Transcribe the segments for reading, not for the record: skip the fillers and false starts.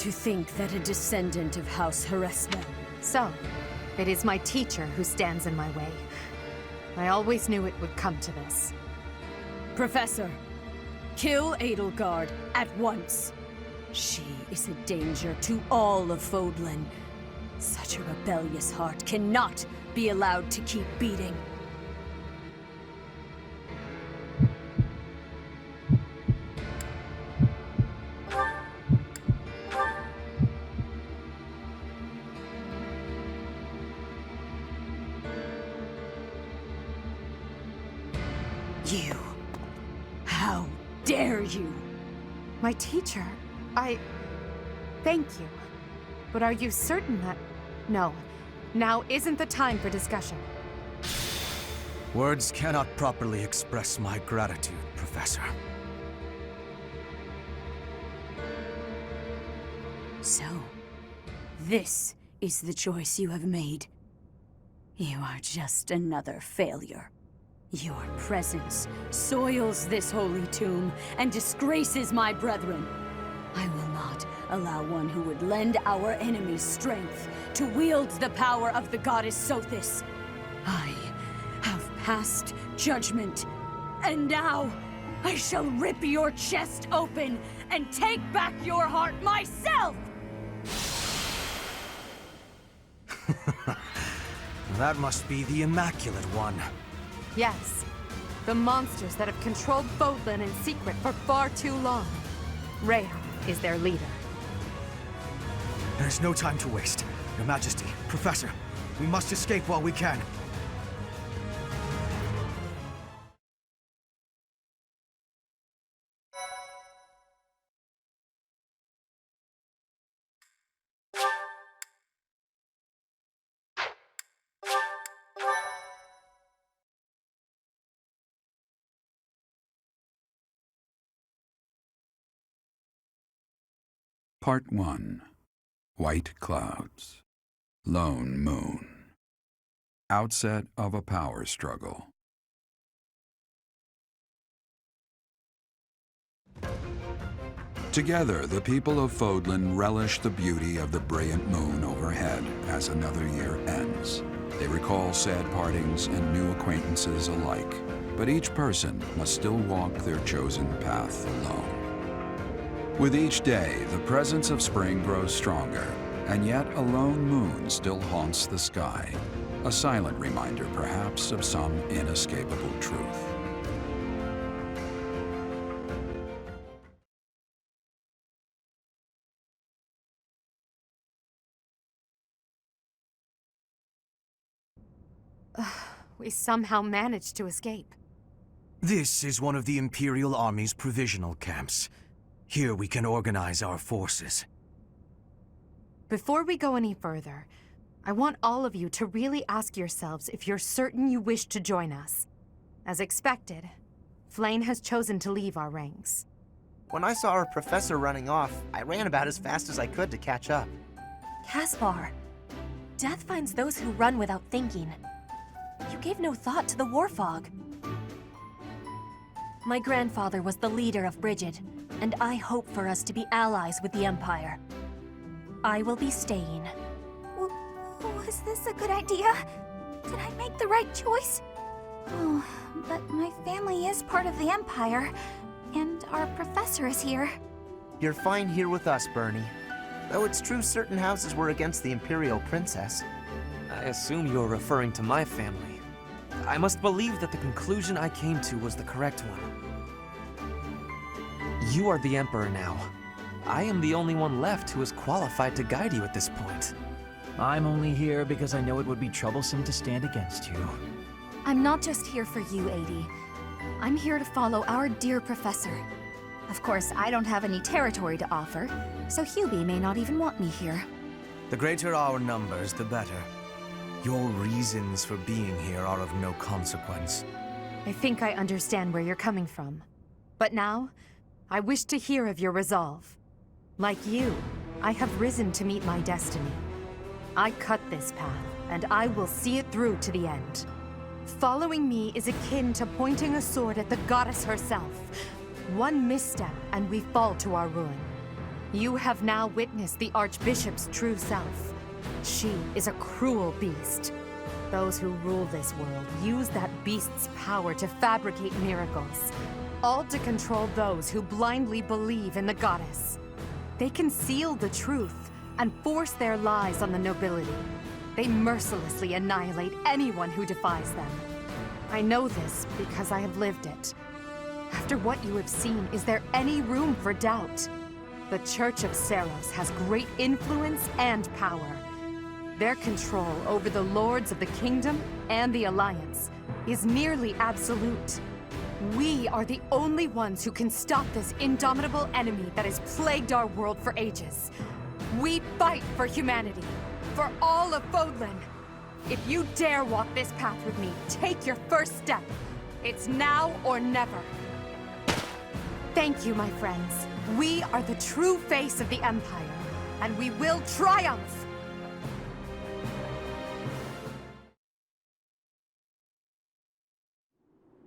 To think that a descendant of House Harassment. So, it is my teacher who stands in my way. I always knew it would come to this. Professor, kill Edelgard at once. She is a danger to all of Fodlan. Such a rebellious heart cannot be allowed to keep beating. You. How dare you? My teacher, Thank you. But are you certain that... No. Now isn't the time for discussion. Words cannot properly express my gratitude, Professor. So, this is the choice you have made. You are just another failure. Your presence soils this holy tomb and disgraces my brethren. I will not allow one who would lend our enemies strength to wield the power of the goddess Sothis. I have passed judgment, and now I shall rip your chest open and take back your heart myself! That must be the Immaculate One. Yes. The monsters that have controlled Fodlan in secret for far too long. Rhea is their leader. There's no time to waste. Your Majesty, Professor, we must escape while we can. Part 1. White Clouds. Lone Moon. Outset of a power struggle. Together, the people of Fodlan relish the beauty of the brilliant moon overhead as another year ends. They recall sad partings and new acquaintances alike, but each person must still walk their chosen path alone. With each day, the presence of spring grows stronger, and yet a lone moon still haunts the sky, a silent reminder, perhaps, of some inescapable truth. We somehow managed to escape. This is one of the Imperial Army's provisional camps. Here we can organize our forces. Before we go any further, I want all of you to really ask yourselves if you're certain you wish to join us. As expected, Flane has chosen to leave our ranks. When I saw our professor running off, I ran about as fast as I could to catch up. Caspar, death finds those who run without thinking. You gave no thought to the war fog. My grandfather was the leader of Brigid, and I hope for us to be allies with the Empire. I will be staying. Was this a good idea? Did I make the right choice? Oh, but my family is part of the Empire, and our professor is here. You're fine here with us, Bernie. Though it's true certain houses were against the Imperial Princess. I assume you're referring to my family. I must believe that the conclusion I came to was the correct one. You are the Emperor now. I am the only one left who is qualified to guide you at this point. I'm only here because I know it would be troublesome to stand against you. I'm not just here for you, Adi. I'm here to follow our dear professor. Of course, I don't have any territory to offer, so Hubie may not even want me here. The greater our numbers, the better. Your reasons for being here are of no consequence. I think I understand where you're coming from. But now, I wish to hear of your resolve. Like you, I have risen to meet my destiny. I cut this path, and I will see it through to the end. Following me is akin to pointing a sword at the goddess herself. One misstep, and we fall to our ruin. You have now witnessed the Archbishop's true self. She is a cruel beast. Those who rule this world use that beast's power to fabricate miracles, all to control those who blindly believe in the goddess. They conceal the truth and force their lies on the nobility. They mercilessly annihilate anyone who defies them. I know this because I have lived it. After what you have seen, is there any room for doubt? The Church of Seiros has great influence and power. Their control over the lords of the kingdom and the Alliance is nearly absolute. We are the only ones who can stop this indomitable enemy that has plagued our world for ages. We fight for humanity, for all of Fodlan. If you dare walk this path with me, take your first step. It's now or never. Thank you, my friends. We are the true face of the Empire, and we will triumph!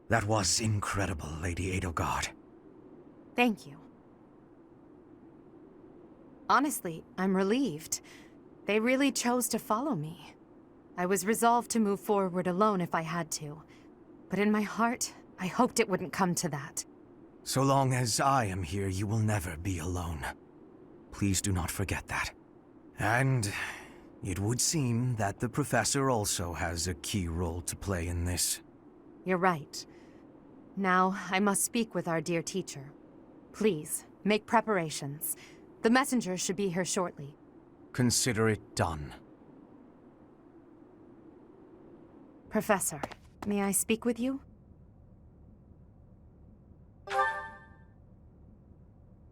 That was incredible, Lady Edelgard. Thank you. Honestly, I'm relieved. They really chose to follow me. I was resolved to move forward alone if I had to. But in my heart, I hoped it wouldn't come to that. So long as I am here, you will never be alone. Please do not forget that. And it would seem that the Professor also has a key role to play in this. You're right. Now, I must speak with our dear teacher. Please, make preparations. The messenger should be here shortly. Consider it done. Professor, may I speak with you?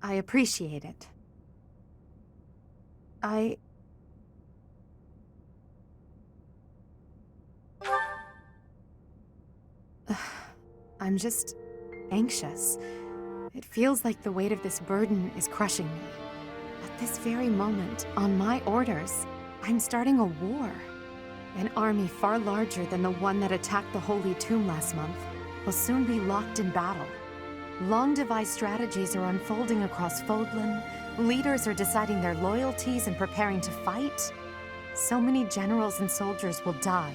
I appreciate it. I'm just anxious. It feels like the weight of this burden is crushing me. At this very moment, on my orders, I'm starting a war. An army far larger than the one that attacked the Holy Tomb last month will soon be locked in battle. Long-devised strategies are unfolding across Fodlan. Leaders are deciding their loyalties and preparing to fight. So many generals and soldiers will die.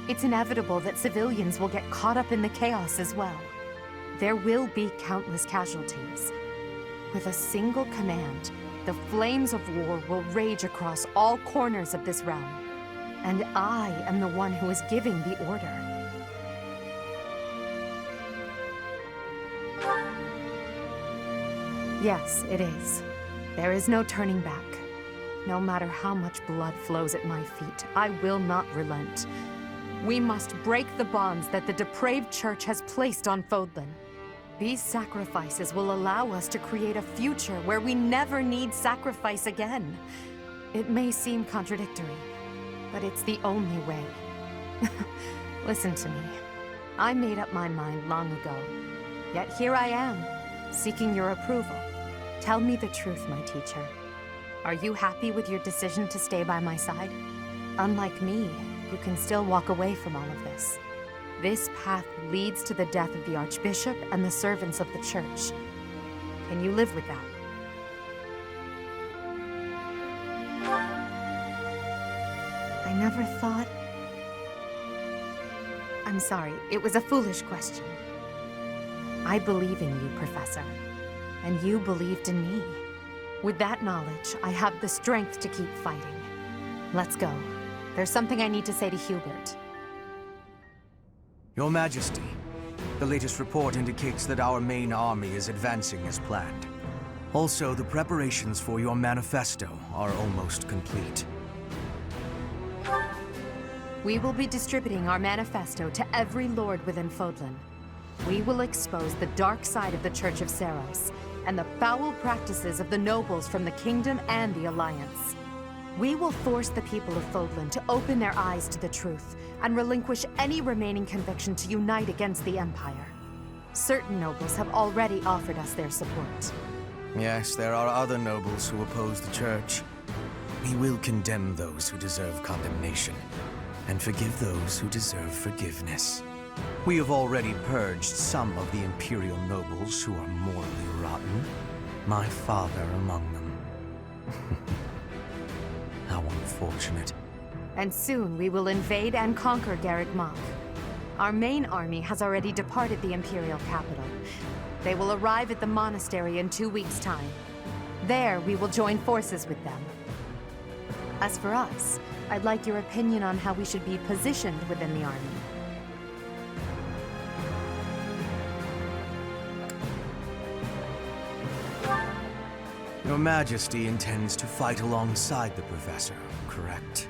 It's inevitable that civilians will get caught up in the chaos as well. There will be countless casualties. With a single command, the flames of war will rage across all corners of this realm. And I am the one who is giving the order. Yes, it is. There is no turning back. No matter how much blood flows at my feet, I will not relent. We must break the bonds that the depraved Church has placed on Fodlan. These sacrifices will allow us to create a future where we never need sacrifice again. It may seem contradictory, but it's the only way. Listen to me. I made up my mind long ago. Yet here I am, seeking your approval. Tell me the truth, my teacher. Are you happy with your decision to stay by my side? Unlike me, you can still walk away from all of this. This path leads to the death of the Archbishop and the servants of the Church. Can you live with that? I never thought... I'm sorry, it was a foolish question. I believe in you, Professor. And you believed in me. With that knowledge, I have the strength to keep fighting. Let's go. There's something I need to say to Hubert. Your Majesty, the latest report indicates that our main army is advancing as planned. Also, the preparations for your manifesto are almost complete. We will be distributing our manifesto to every lord within Fodlan. We will expose the dark side of the Church of Seiros and the foul practices of the nobles from the Kingdom and the Alliance. We will force the people of Fodlan to open their eyes to the truth and relinquish any remaining conviction to unite against the Empire. Certain nobles have already offered us their support. Yes, there are other nobles who oppose the Church. We will condemn those who deserve condemnation, and forgive those who deserve forgiveness. We have already purged some of the Imperial nobles who are morally rotten, my father among them. How unfortunate. And soon we will invade and conquer Garreg Mach. Our main army has already departed the Imperial capital. They will arrive at the monastery in 2 weeks' time. There, we will join forces with them. As for us, I'd like your opinion on how we should be positioned within the army. Your Majesty intends to fight alongside the Professor, correct?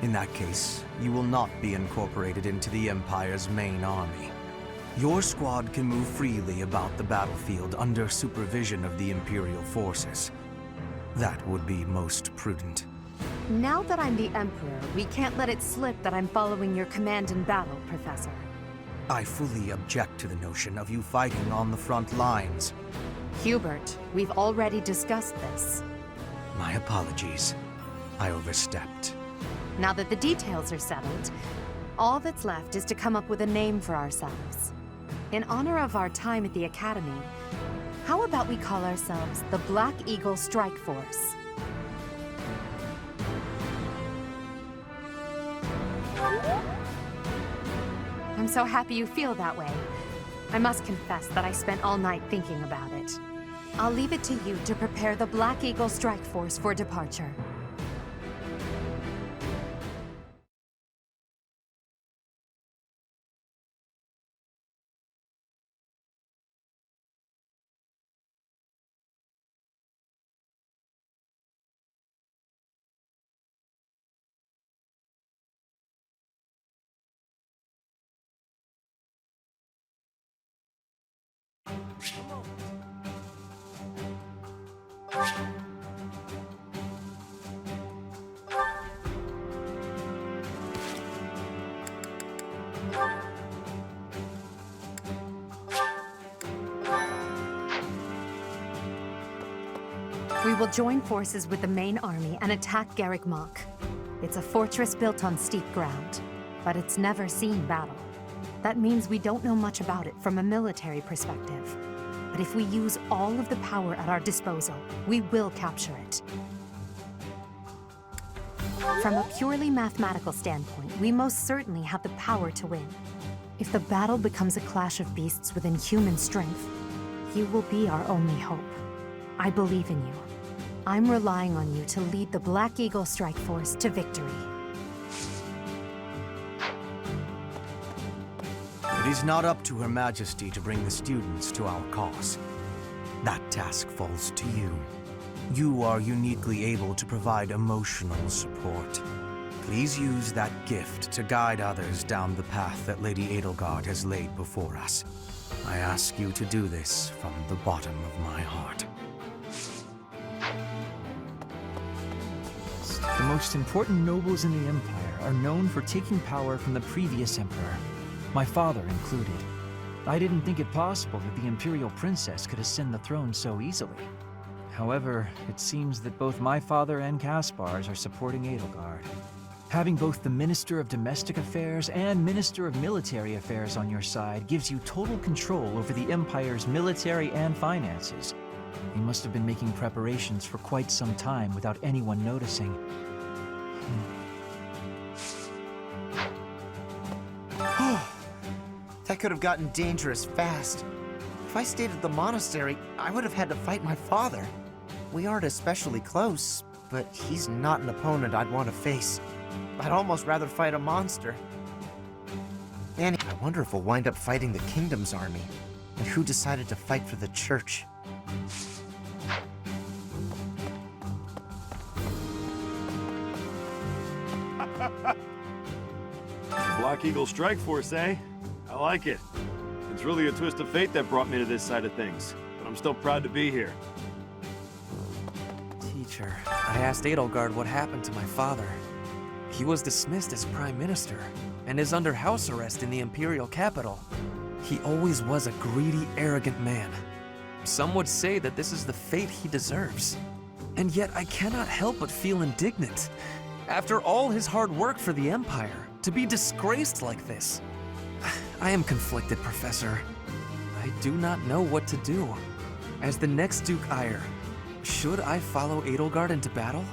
In that case, you will not be incorporated into the Empire's main army. Your squad can move freely about the battlefield under supervision of the Imperial forces. That would be most prudent. Now that I'm the Emperor, we can't let it slip that I'm following your command in battle, Professor. I fully object to the notion of you fighting on the front lines. Hubert, we've already discussed this. My apologies. I overstepped. Now that the details are settled, all that's left is to come up with a name for ourselves. In honor of our time at the Academy, how about we call ourselves the Black Eagle Strike Force? I'm so happy you feel that way. I must confess that I spent all night thinking about it. I'll leave it to you to prepare the Black Eagle Strike Force for departure. We will join forces with the main army and attack Garreg Mach. It's a fortress built on steep ground, but it's never seen battle. That means we don't know much about it from a military perspective. But if we use all of the power at our disposal, we will capture it. From a purely mathematical standpoint, we most certainly have the power to win. If the battle becomes a clash of beasts within human strength, you will be our only hope. I believe in you. I'm relying on you to lead the Black Eagle Strike Force to victory. It is not up to Her Majesty to bring the students to our cause. That task falls to you. You are uniquely able to provide emotional support. Please use that gift to guide others down the path that Lady Edelgard has laid before us. I ask you to do this from the bottom of my heart. The most important nobles in the Empire are known for taking power from the previous Emperor, my father included. I didn't think it possible that the Imperial Princess could ascend the throne so easily. However, it seems that both my father and Caspar's are supporting Edelgard. Having both the Minister of Domestic Affairs and Minister of Military Affairs on your side gives you total control over the Empire's military and finances. You must have been making preparations for quite some time without anyone noticing. That could have gotten dangerous fast. If I stayed at the monastery, I would have had to fight my father. We aren't especially close, but he's not an opponent I'd want to face. I'd almost rather fight a monster. And I wonder if we'll wind up fighting the Kingdom's army, and who decided to fight for the Church. Black Eagle Strike Force, eh? I like it. It's really a twist of fate that brought me to this side of things, but I'm still proud to be here. Teacher, I asked Edelgard what happened to my father. He was dismissed as Prime Minister, and is under house arrest in the Imperial capital. He always was a greedy, arrogant man. Some would say that this is the fate he deserves. And yet I cannot help but feel indignant. After all his hard work for the Empire, to be disgraced like this. I am conflicted, Professor. I do not know what to do. As the next Duke Ire, Should I follow Edelgard into battle?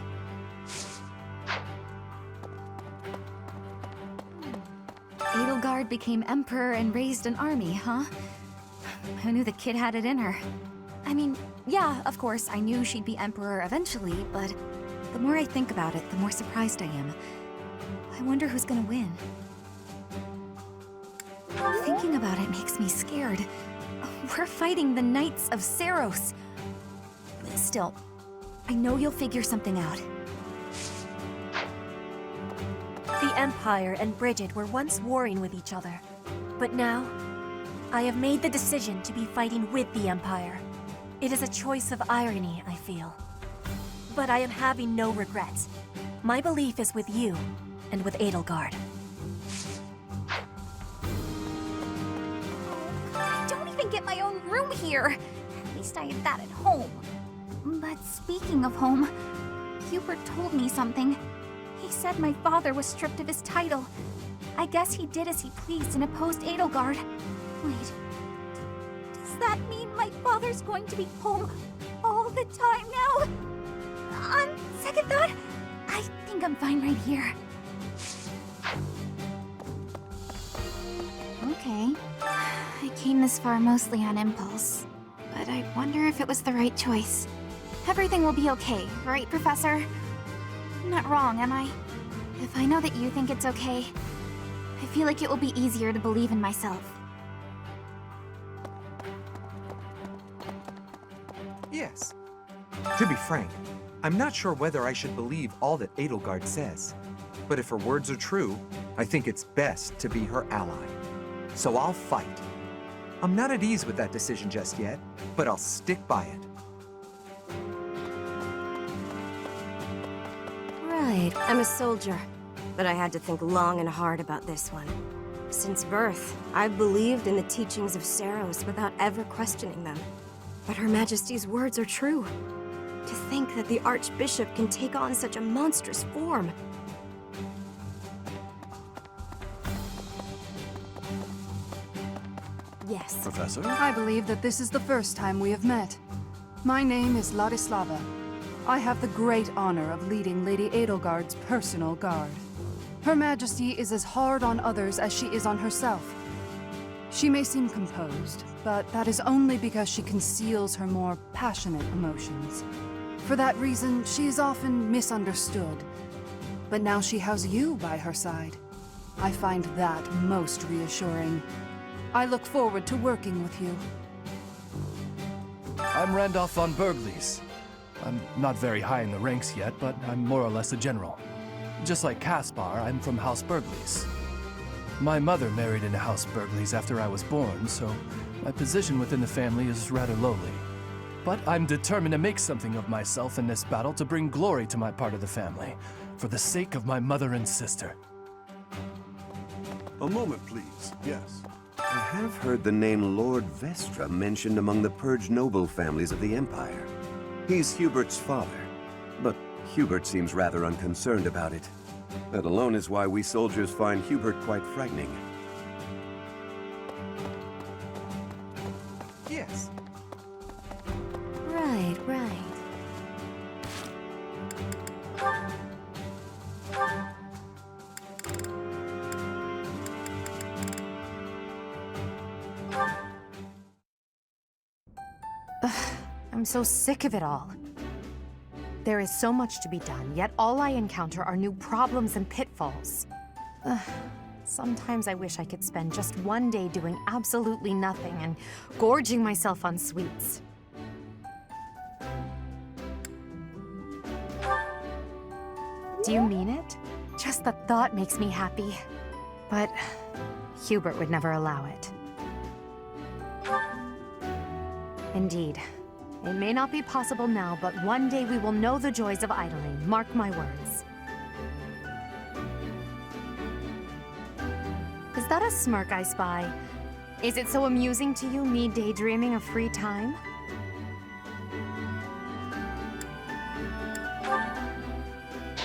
Edelgard became emperor and raised an army, huh? Who knew the kid had it in her? I mean, yeah, of course, I knew she'd be emperor eventually, but the more I think about it, the more surprised I am. I wonder who's gonna win. Thinking about it makes me scared. We're fighting the Knights of Seiros. Still, I know you'll figure something out. The Empire and Bridget were once warring with each other. But now, I have made the decision to be fighting with the Empire. It is a choice of irony, I feel. But I am having no regrets. My belief is with you, and with Edelgard. I don't even get my own room here. At least I had that at home. But speaking of home, Hubert told me something. He said my father was stripped of his title. I guess he did as he pleased and opposed Edelgard. Wait, does that mean my father's going to be home all the time now? On second thought, I think I'm fine right here. Okay. I came this far mostly on impulse, but I wonder if it was the right choice. Everything will be okay, right, Professor? I'm not wrong, am I? If I know that you think it's okay, I feel like it will be easier to believe in myself. Yes. To be frank, I'm not sure whether I should believe all that Edelgard says. But if her words are true, I think it's best to be her ally. So I'll fight. I'm not at ease with that decision just yet, but I'll stick by it. Right, I'm a soldier. But I had to think long and hard about this one. Since birth, I've believed in the teachings of Seiros without ever questioning them. But Her Majesty's words are true. To think that the Archbishop can take on such a monstrous form. Yes. Professor? I believe that this is the first time we have met. My name is Ladislava. I have the great honor of leading Lady Edelgard's personal guard. Her Majesty is as hard on others as she is on herself. She may seem composed, but that is only because she conceals her more passionate emotions. For that reason, she is often misunderstood. But now she has you by her side. I find that most reassuring. I look forward to working with you. I'm Randolph von Berglies. I'm not very high in the ranks yet, but I'm more or less a general. Just like Caspar, I'm from House Berglies. My mother married into House Berglies after I was born, so my position within the family is rather lowly. But I'm determined to make something of myself in this battle to bring glory to my part of the family, for the sake of my mother and sister. A moment, please. Yes. I have heard the name Lord Vestra mentioned among the purged noble families of the Empire. He's Hubert's father, but Hubert seems rather unconcerned about it. That alone is why we soldiers find Hubert quite frightening. Yes. Right. I'm so sick of it all. There is so much to be done, yet all I encounter are new problems and pitfalls. Sometimes I wish I could spend just one day doing absolutely nothing and gorging myself on sweets. Do you mean it? Just the thought makes me happy. But Hubert would never allow it. Indeed. It may not be possible now, but one day we will know the joys of idling. Mark my words. Is that a smirk I spy? Is it so amusing to you, me daydreaming of free time?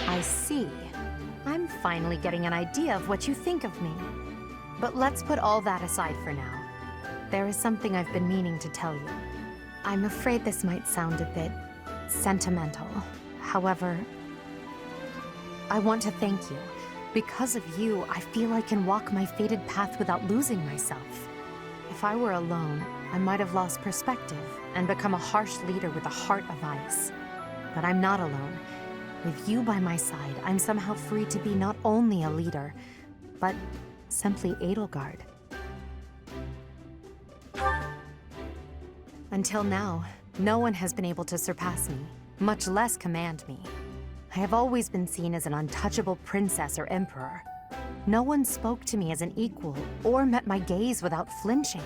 I see. I'm finally getting an idea of what you think of me. But let's put all that aside for now. There is something I've been meaning to tell you. I'm afraid this might sound a bit sentimental. However, I want to thank you. Because of you, I feel I can walk my fated path without losing myself. If I were alone, I might have lost perspective and become a harsh leader with a heart of ice. But I'm not alone. With you by my side, I'm somehow free to be not only a leader, but simply Edelgard. Until now, no one has been able to surpass me, much less command me. I have always been seen as an untouchable princess or emperor. No one spoke to me as an equal or met my gaze without flinching.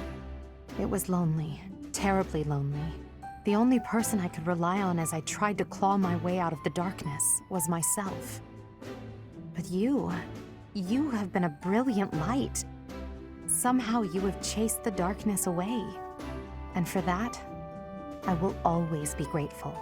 It was lonely, terribly lonely. The only person I could rely on as I tried to claw my way out of the darkness was myself. But you have been a brilliant light. Somehow you have chased the darkness away. And for that, I will always be grateful.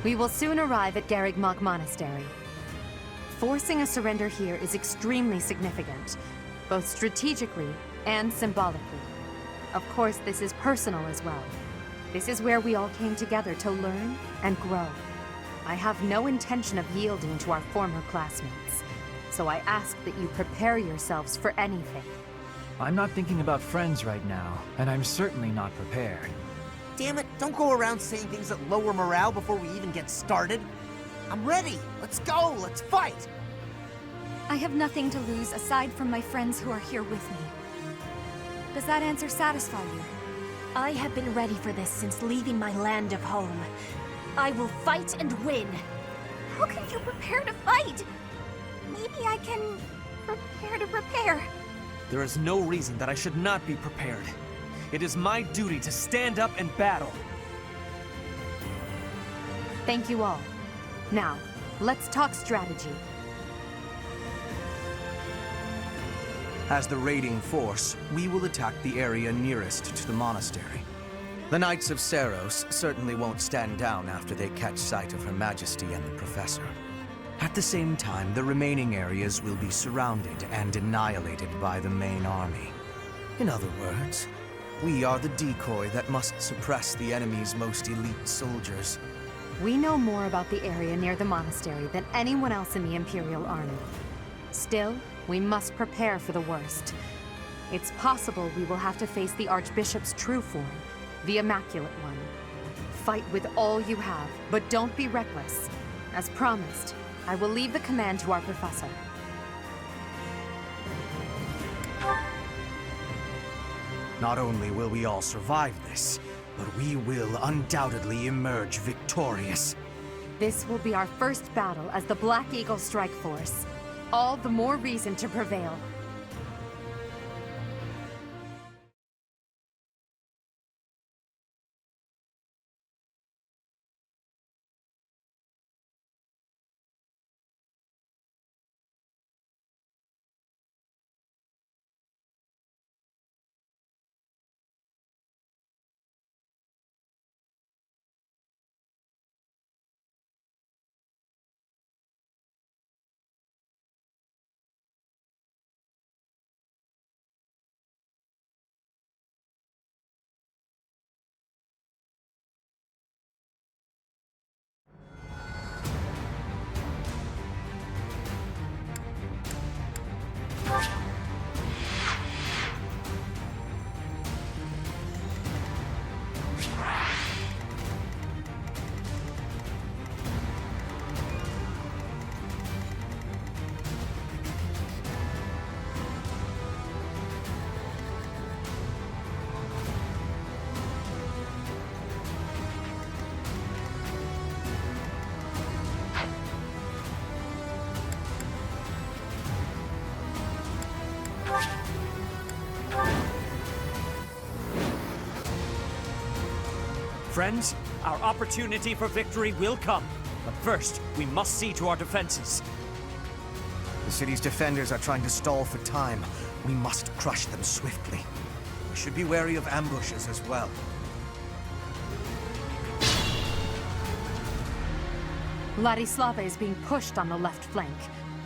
We will soon arrive at Garrigmok Monastery. Forcing a surrender here is extremely significant, both strategically and symbolically. Of course, this is personal as well. This is where we all came together to learn and grow. I have no intention of yielding to our former classmates, so I ask that you prepare yourselves for anything. I'm not thinking about friends right now, and I'm certainly not prepared. Damn it, don't go around saying things that lower morale before we even get started. I'm ready. Let's go. Let's fight. I have nothing to lose aside from my friends who are here with me. Does that answer satisfy you? I have been ready for this since leaving my land of home. I will fight and win. How can you prepare to fight? Maybe I can prepare to prepare. There is no reason that I should not be prepared. It is my duty to stand up and battle. Thank you all. Now, let's talk strategy. As the raiding force, we will attack the area nearest to the monastery. The Knights of Seros certainly won't stand down after they catch sight of Her Majesty and the Professor. At the same time, the remaining areas will be surrounded and annihilated by the main army. In other words, we are the decoy that must suppress the enemy's most elite soldiers. We know more about the area near the monastery than anyone else in the Imperial Army. Still, we must prepare for the worst. It's possible we will have to face the Archbishop's true form, the Immaculate One. Fight with all you have, but don't be reckless. As promised, I will leave the command to our professor. Not only will we all survive this, but we will undoubtedly emerge victorious. This will be our first battle as the Black Eagle Strike Force. All the more reason to prevail. Friends, our opportunity for victory will come. But first, we must see to our defenses. The city's defenders are trying to stall for time. We must crush them swiftly. We should be wary of ambushes as well. Ladislava is being pushed on the left flank.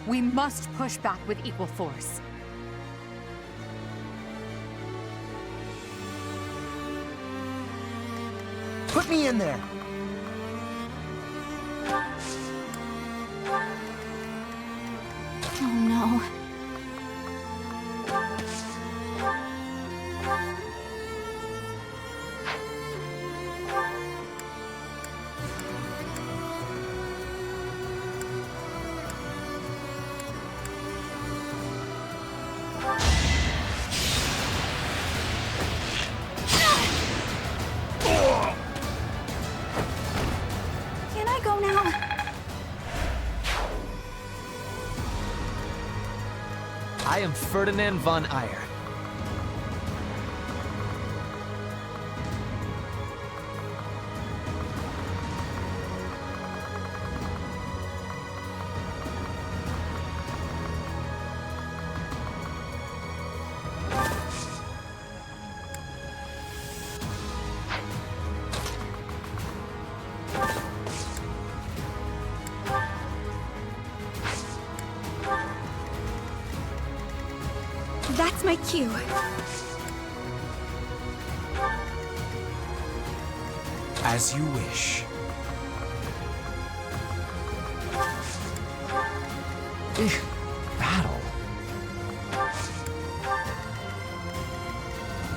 We must push back with equal force. Put me in there! Oh no. Can I go now? I am Ferdinand von Eyre. That's my cue. As you wish. Battle.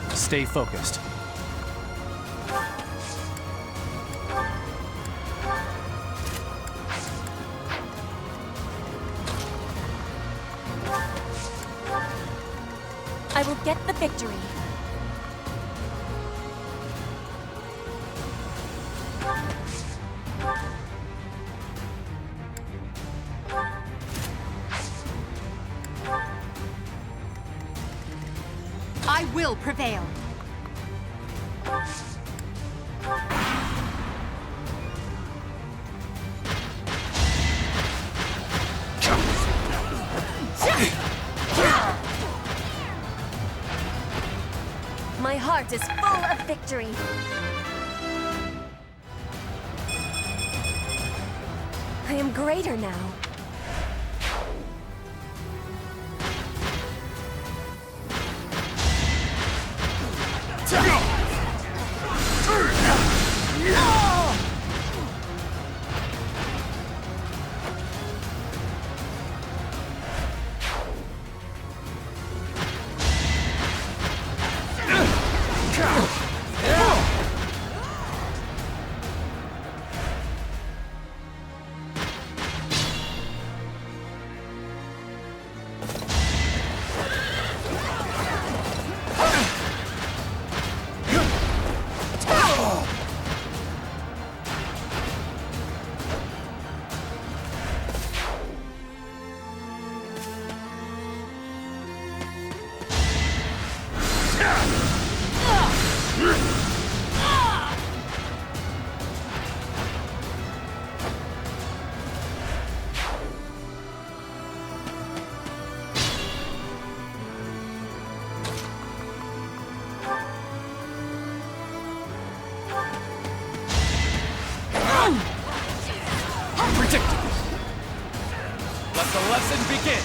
Stay focused. I will get the victory. I will prevail. My heart is full of victory. I am greater now. Predictable. Let the lesson begin.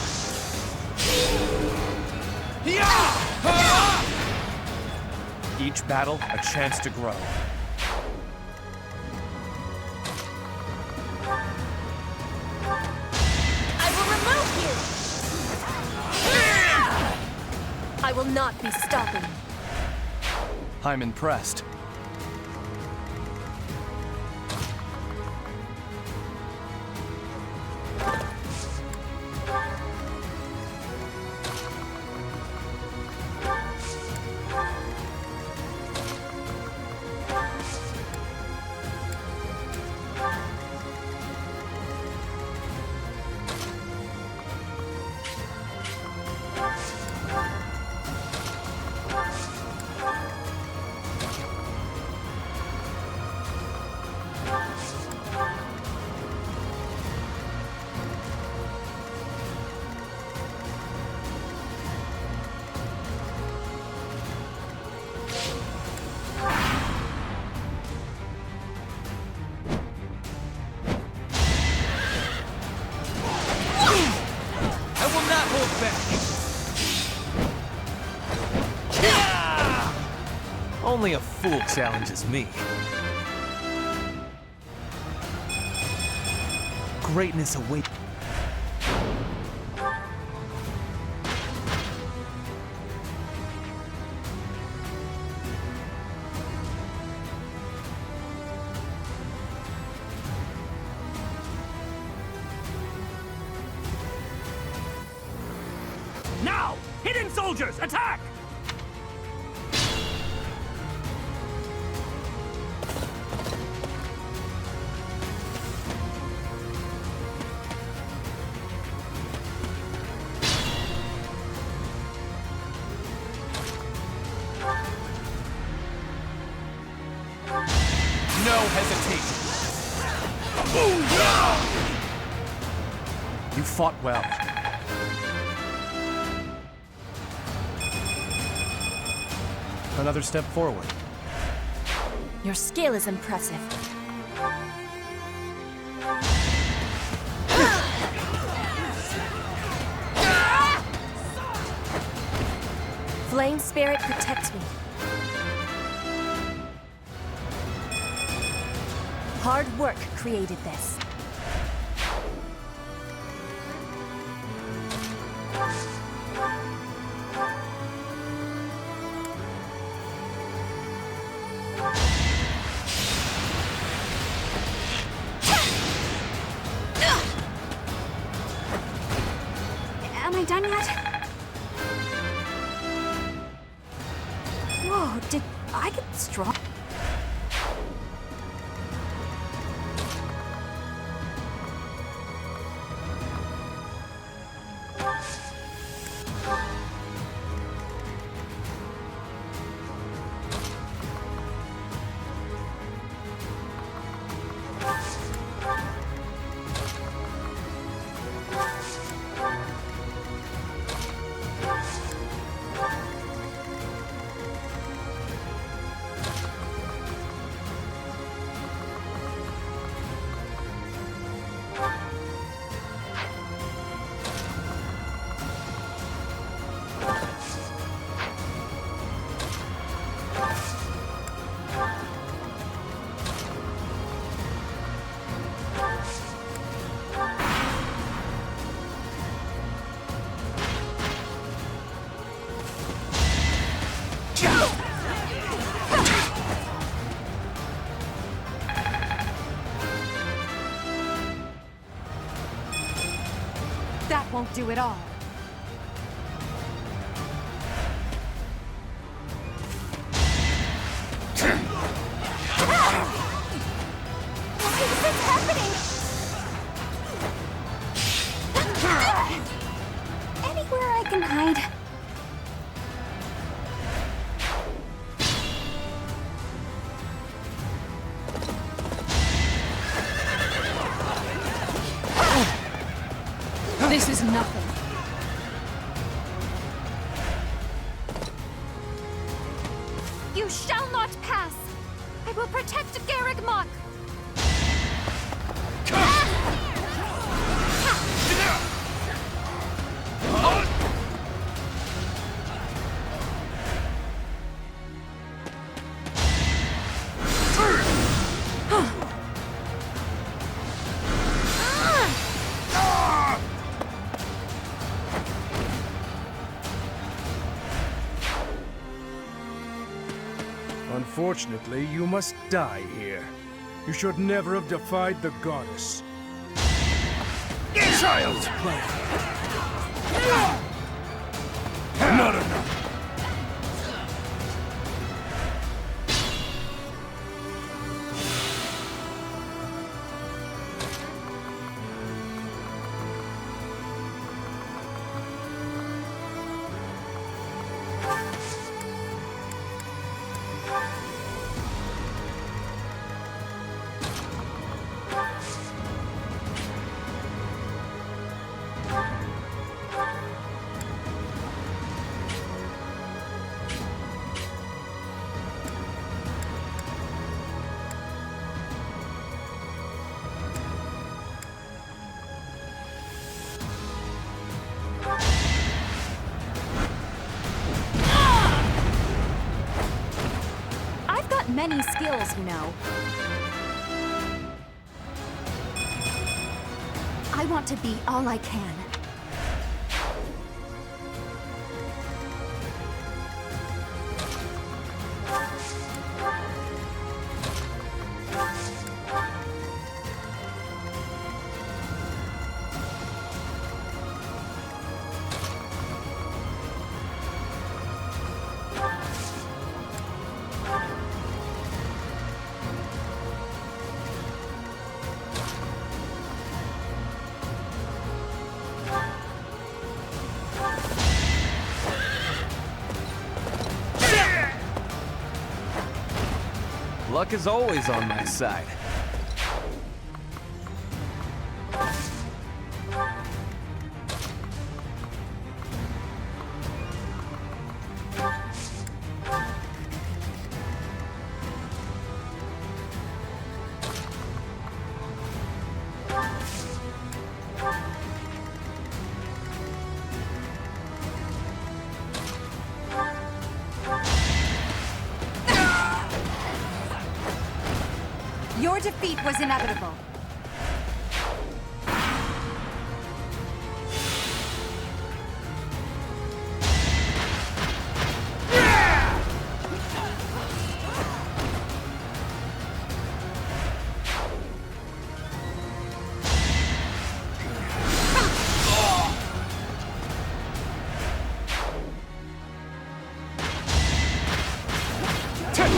Each battle, a chance to grow. I will remove you! I will not be stopping. I'm impressed. Only a fool challenges me. Greatness awaits. Now! Hidden soldiers, attack! No hesitation. You fought well. Another step forward. Your skill is impressive. Flame Spirit, protect me. Hard work created this. Am I done yet? Whoa, did I get strong? That won't do it all. Why is this happening? Anywhere I can hide. This is nothing. You shall not pass! I will protect Garreg Mach! Unfortunately, you must die here. You should never have defied the goddess. Child's play! Not enough! many skills, you know. I want to be all I can. Luck is always on my side. Your defeat was inevitable.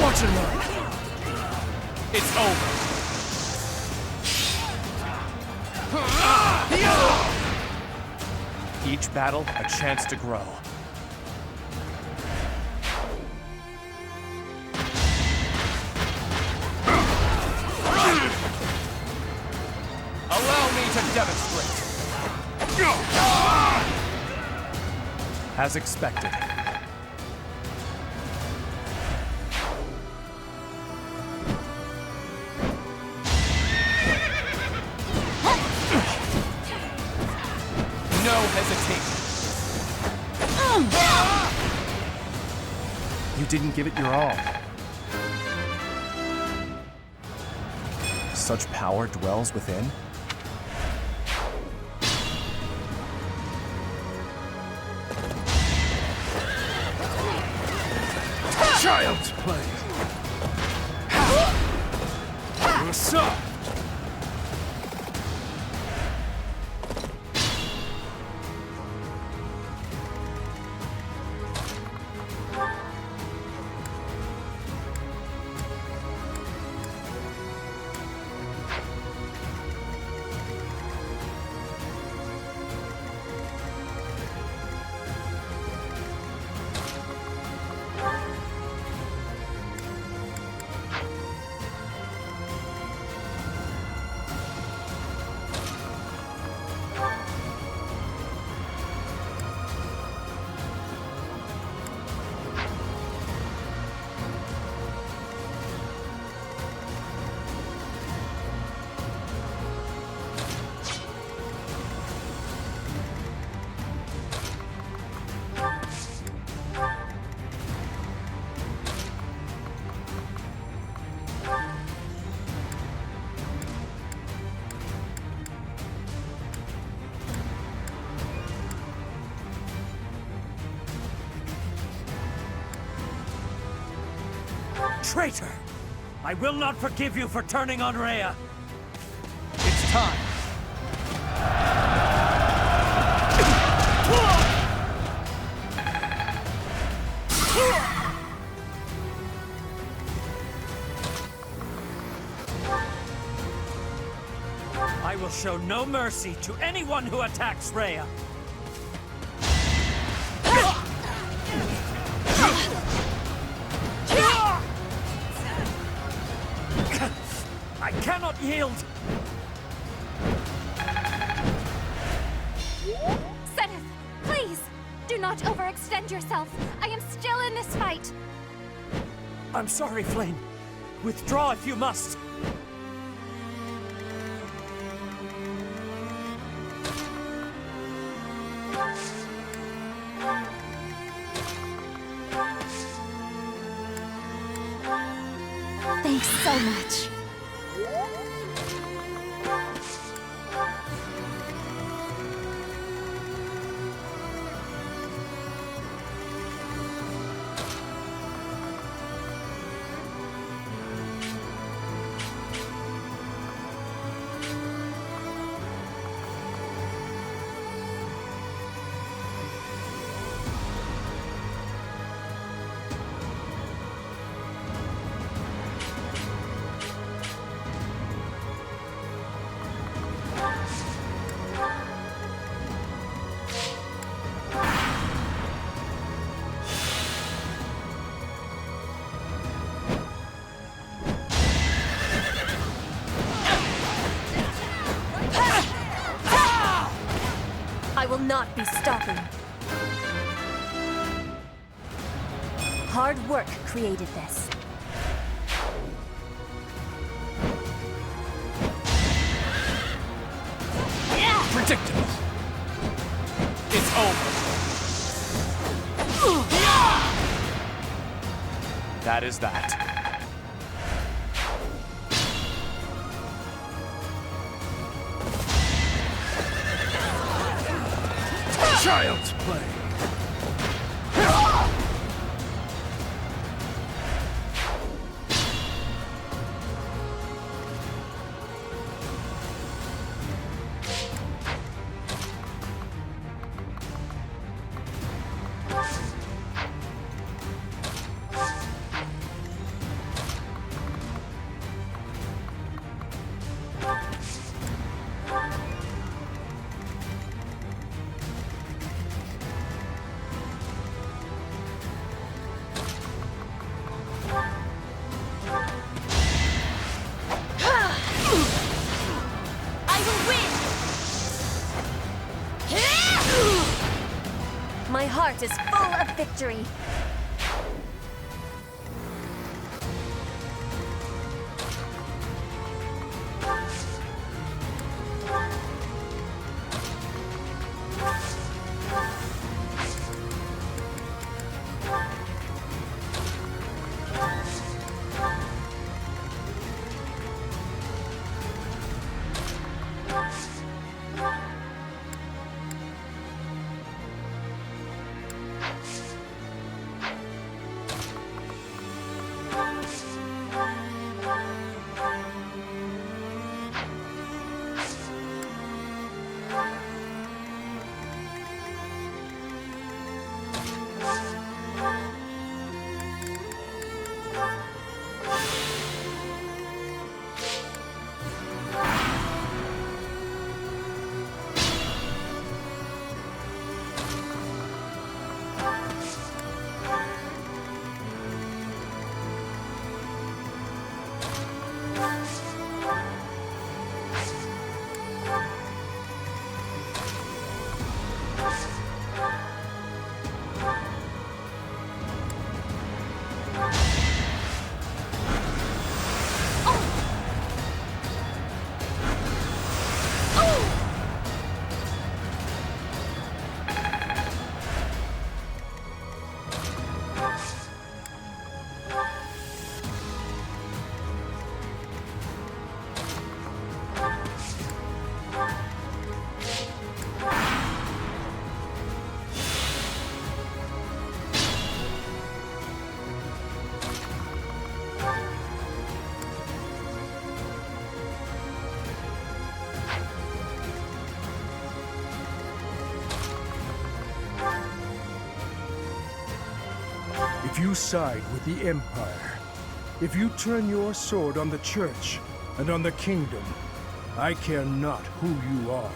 Watch and learn. It's over. Each battle, a chance to grow. Allow me to demonstrate. As expected. No hesitation. You didn't give it your all. Such power dwells within. Child's play. What's up? Traitor! I will not forgive you for turning on Rhea! It's time. I will show no mercy to anyone who attacks Rhea! I cannot yield! Zenith, please! Do not overextend yourself. I am still in this fight. I'm sorry, Flame. Withdraw if you must. Thanks so much. I will not be stopping. Hard work created this. Predictable. It's over. That is that. Child's play. My heart is full of victory. If you side with the Empire, if you turn your sword on the Church and on the Kingdom, I care not who you are.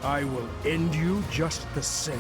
I will end you just the same.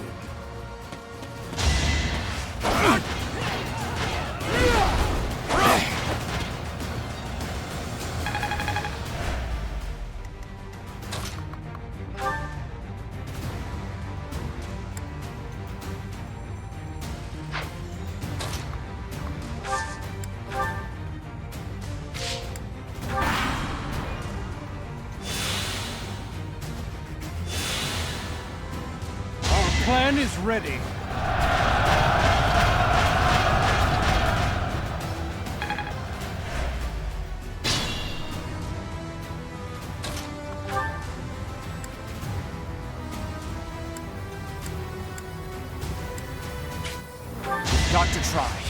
Plan is ready. try.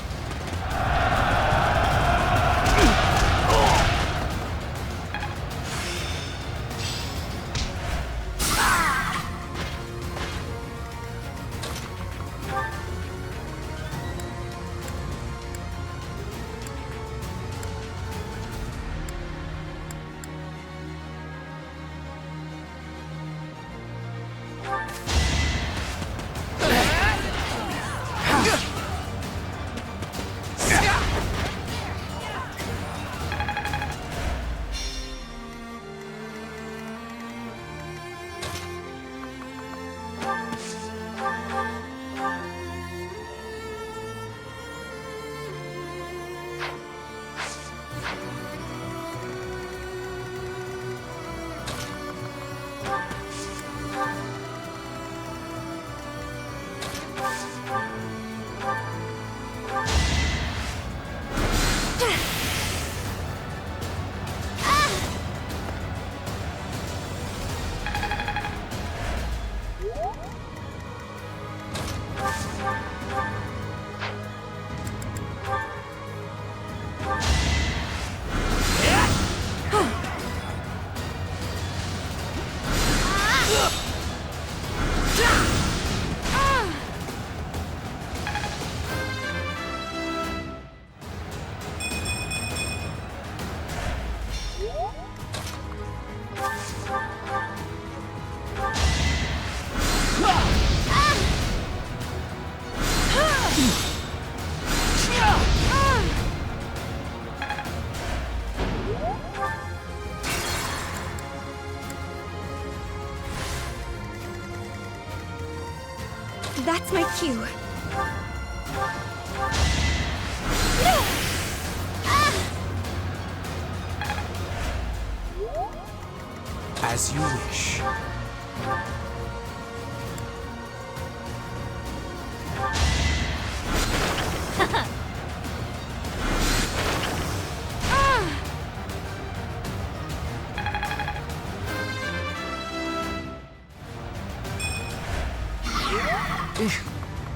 That's my cue. As you wish.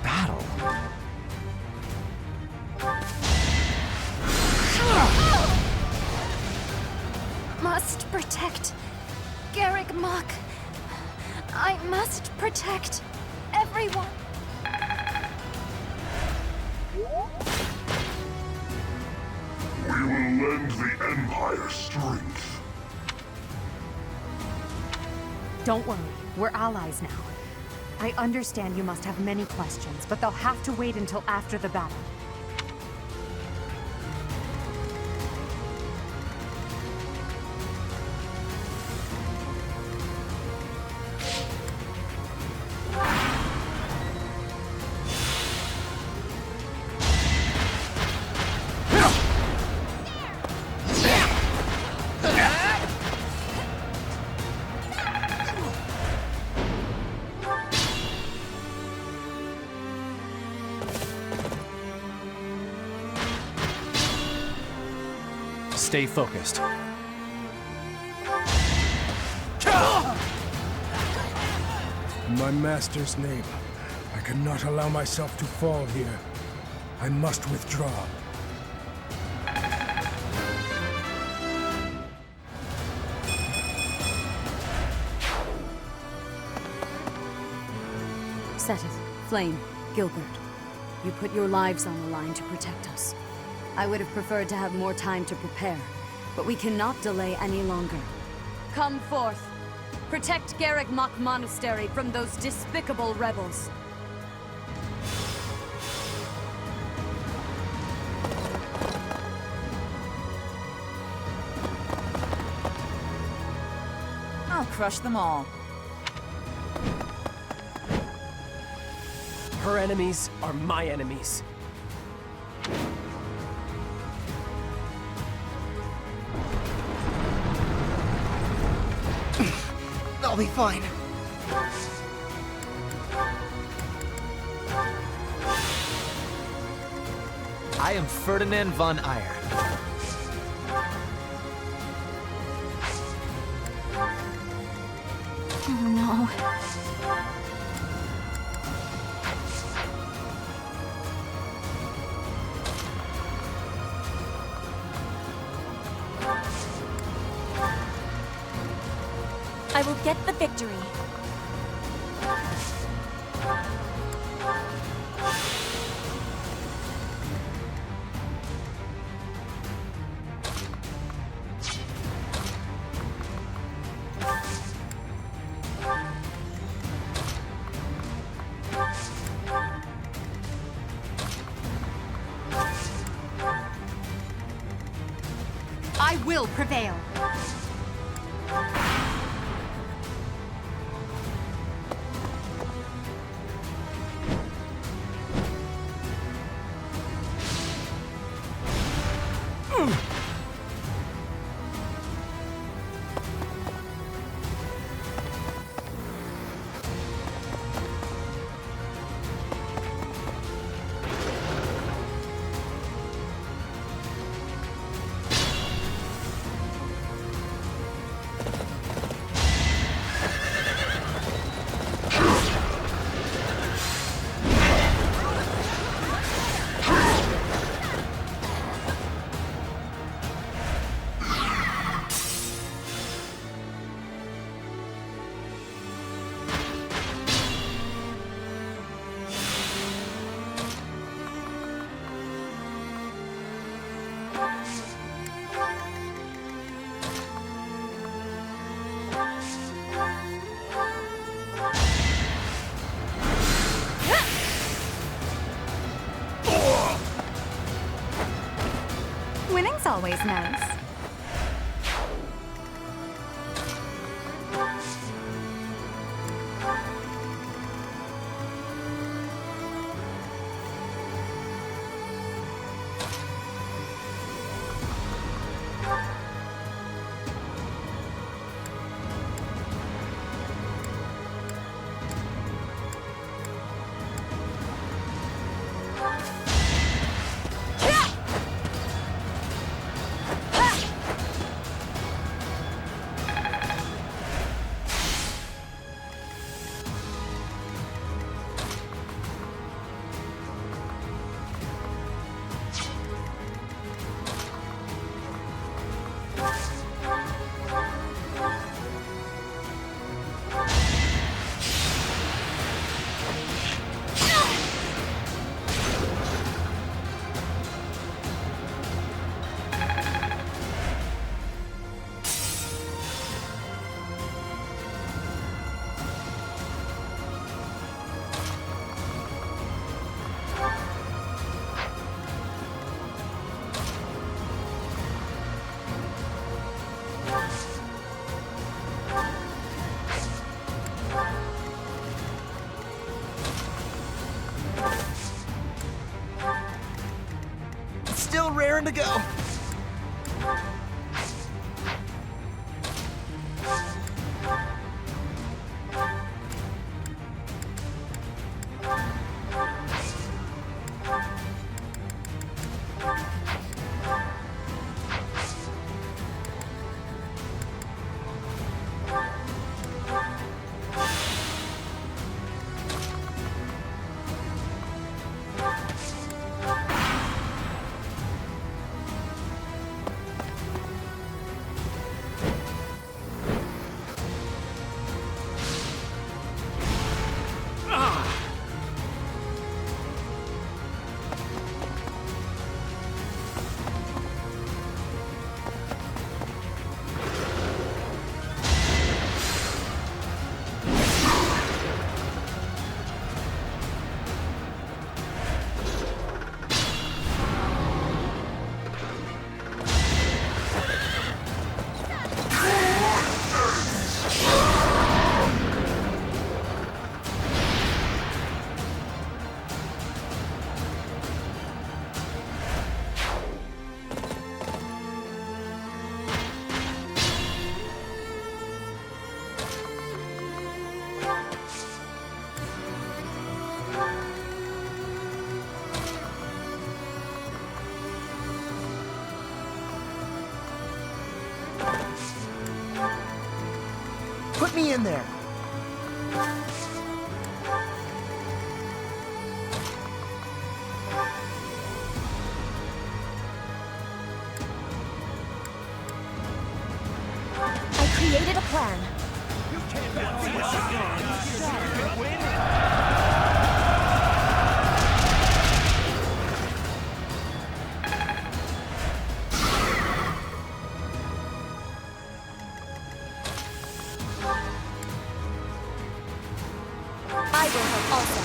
Battle. Must protect Garrick Mach. I must protect everyone. We will lend the Empire strength. Don't worry, we're allies now. I understand you must have many questions, but they'll have to wait until after the battle. Stay focused. In my master's name, I cannot allow myself to fall here. I must withdraw. Set it. Flame, Gilbert. You put your lives on the line to protect us. I would have preferred to have more time to prepare, but we cannot delay any longer. Come forth. Protect Garrick Mach Monastery from those despicable rebels. I'll crush them all. Her enemies are my enemies. I'll be fine. I am Ferdinand von Eyre. Oh no. I will get the victory. I will prevail. Winning's always nice. Still raring to go. Put me in there. I created a plan. I will help also.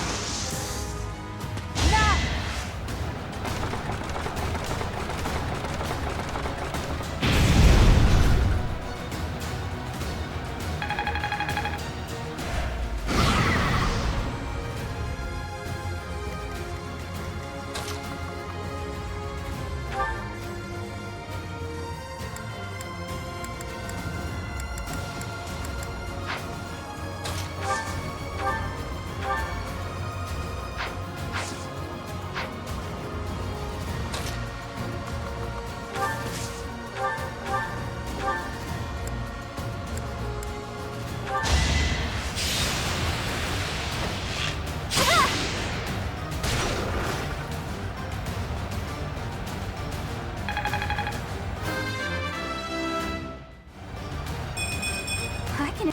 I can...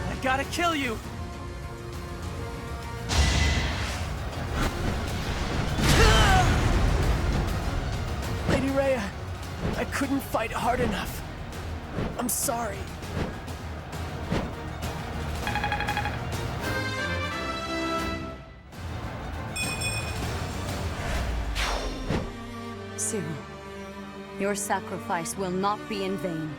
I gotta kill you! Lady Rhea, I couldn't fight hard enough. I'm sorry. Sue, your sacrifice will not be in vain.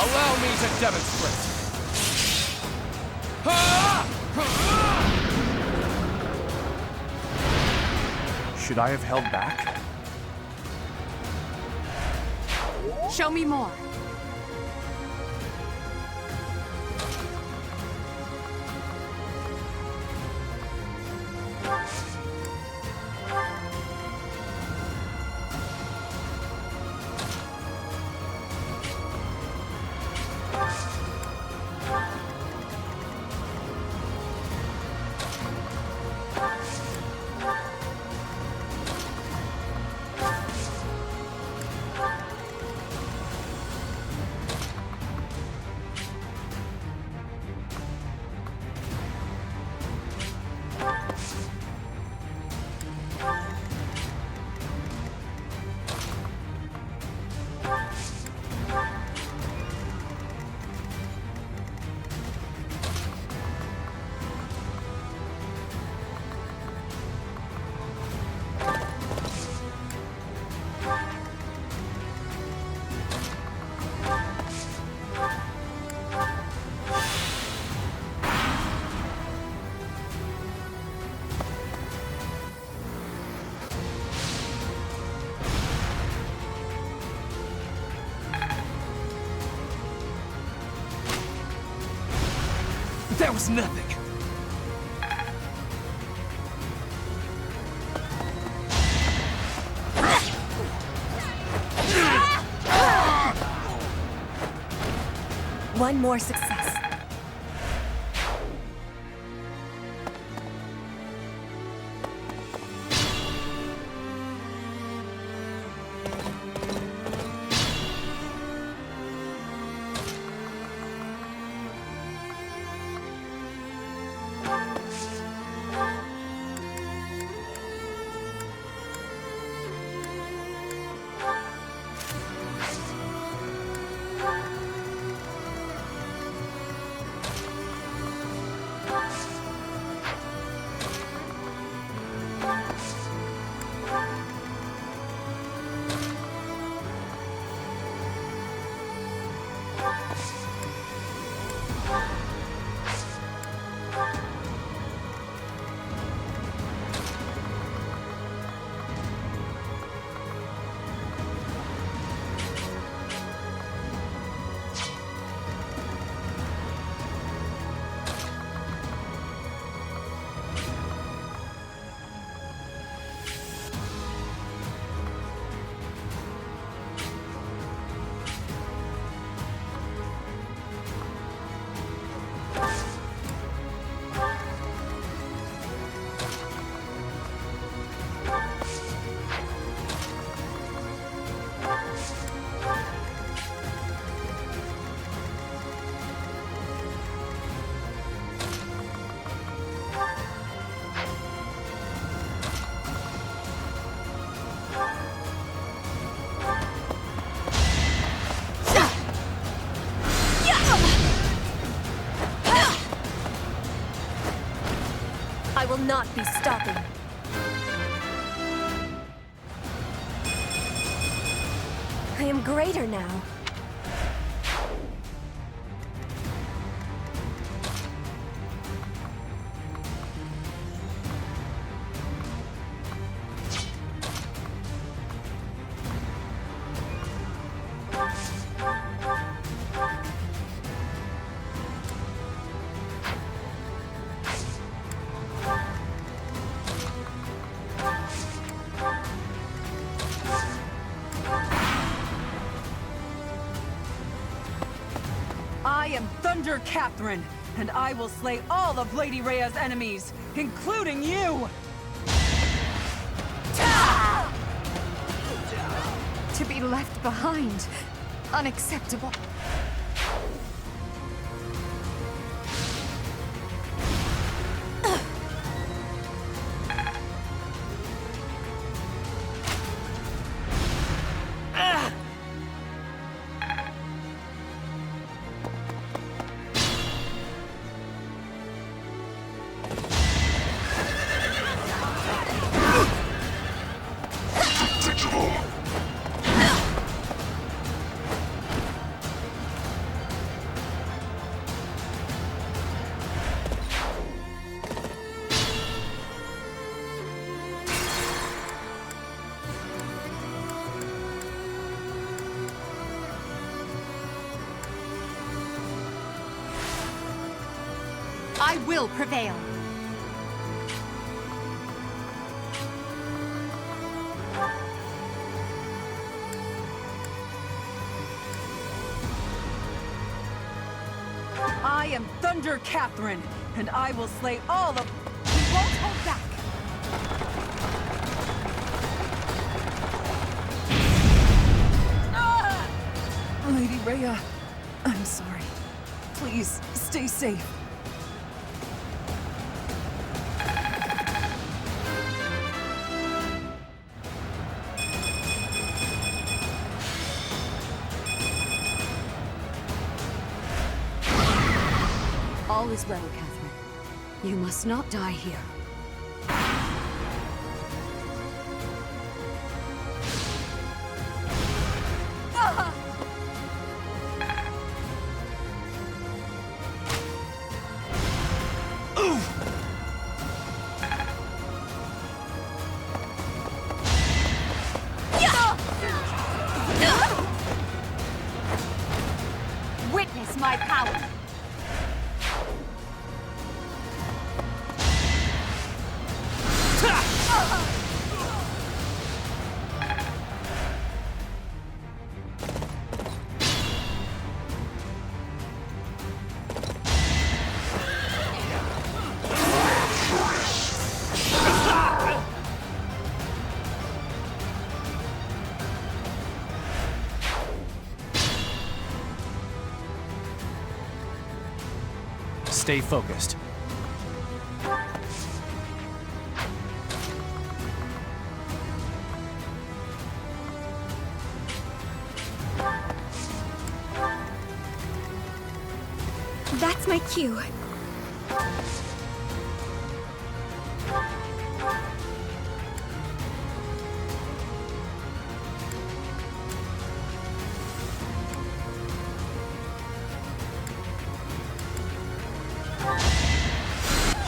Allow me to demonstrate. Should I have held back? Show me more. That was nothing. One more success. I will not be stopping. I am greater now. I am Thunder Catherine, and I will slay all of Lady Rhea's enemies, including you! To be left behind. Unacceptable. I will prevail. I am Thunder Catherine, and I will slay all of... We won't hold back! Lady Rhea, I'm sorry. Please, stay safe. All is well, Catherine. You must not die here. Witness my power. stay focused. That's my cue.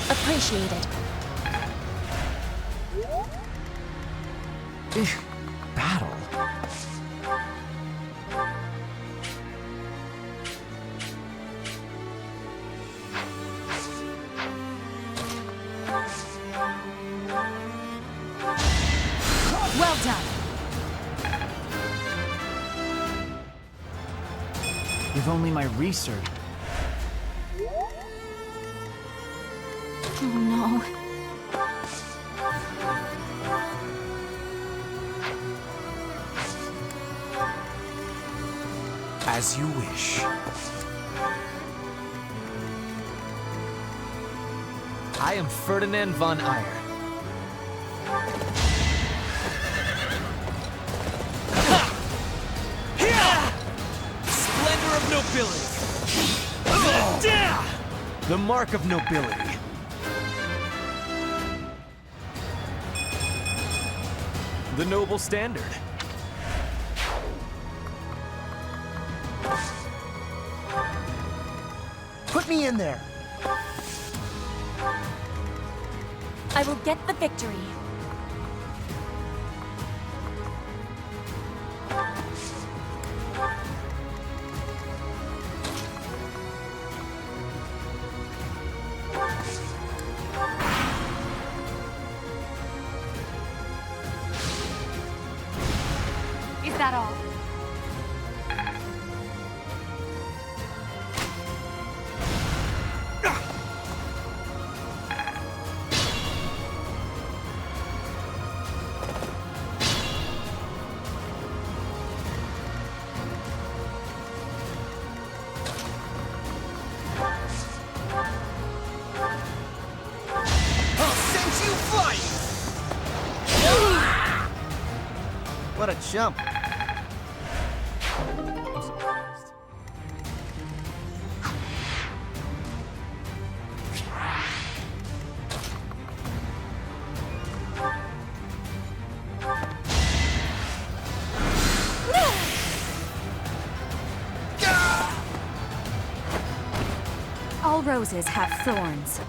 Appreciated. Battle? Well done. If only my research... Oh no. As you wish. I am Ferdinand von Eyre. Splendor of nobility. The mark of nobility. The noble standard. Put me in there. I will get the victory. Is that all? What a jump. All roses have thorns.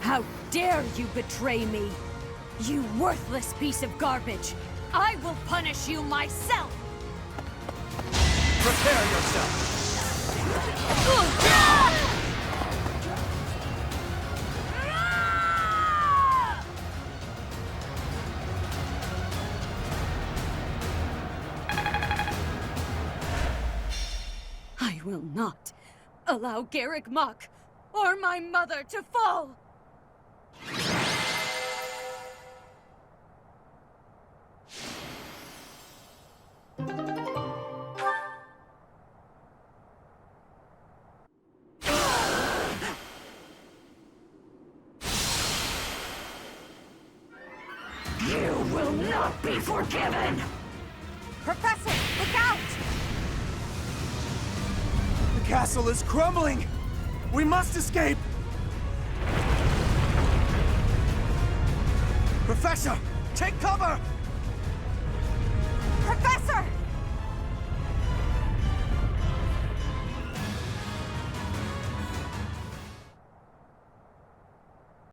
How dare you betray me? You worthless piece of garbage! I will punish you myself! Prepare yourself. I will not allow Garrick Mach or my mother to fall! You will not be forgiven! Professor, look out! The castle is crumbling! We must escape! Professor, take cover! Professor!